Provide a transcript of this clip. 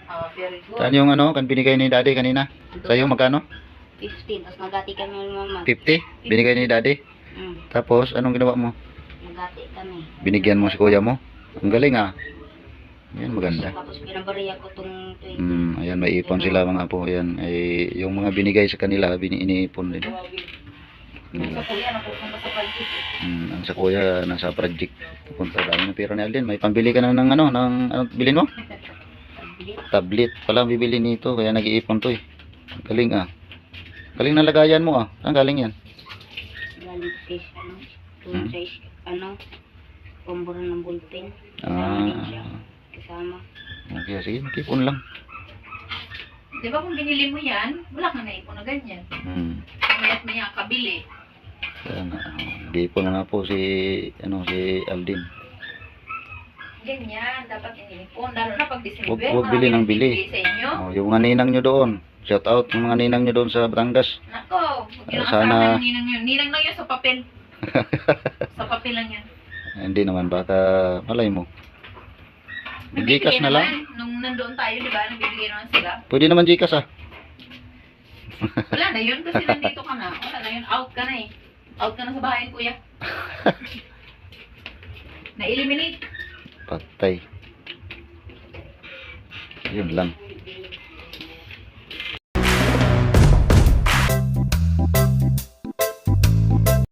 Ah, very good. Saan yung ano, kan binigay ni daddy kanina? Sa'yo magkano? 15. Tapos nagati kami ng mama. 50? Binigay ni daddy? Tapos, anong ginawa mo? Nagati kami. Binigyan mo si kuya mo? Ang galing ah. Yan, maganda. Tapos pinabariya ko itong 20. Ayan, may ipon sila mga po. Ayan, ay, yung mga binigay sa kanila, iniipon din. Sa kuya, napupunta sa project. Ang sa kuya, nasa project. Punta dami ng pera ni Alden. May pambili ka na ng ano, ano bilhin mo? Tablet pala bibili nito, kaya nag-iipon to eh. Galing ah. Galing na lagayan mo ah. Saan galing yan? Galing fish, size, pambura ng bulpin. Kasama. Okay, sige, mag-ipon lang. Di ba kung binili mo yan, wala kang naipon na ganyan. Mayat maya kabili. Kaya nga, mag-ipon na nga po si Alden. Ganyan, dapat inipon. Lalo na pag December, Huwag bili ng bili. sa inyo. Yung mga ninang nyo doon. Shout out yung mga ninang nyo doon sa Batangas. Nako, huwag yun ang Sana- asahan ng ninang yun. Ninang lang yun sa papel. Sa papel lang yan. Hindi naman, baka malay mo. Nagbibigay Gcash na lang. naman. Nung nandoon tayo, di ba? Nagbibigay naman sila. Pwede naman Gcash ah. Wala na yun kasi nandito ka na. Wala na yun. Out ka na eh. Out ka na sa bahay, kuya. Na-eliminate. Patay. Yun lang.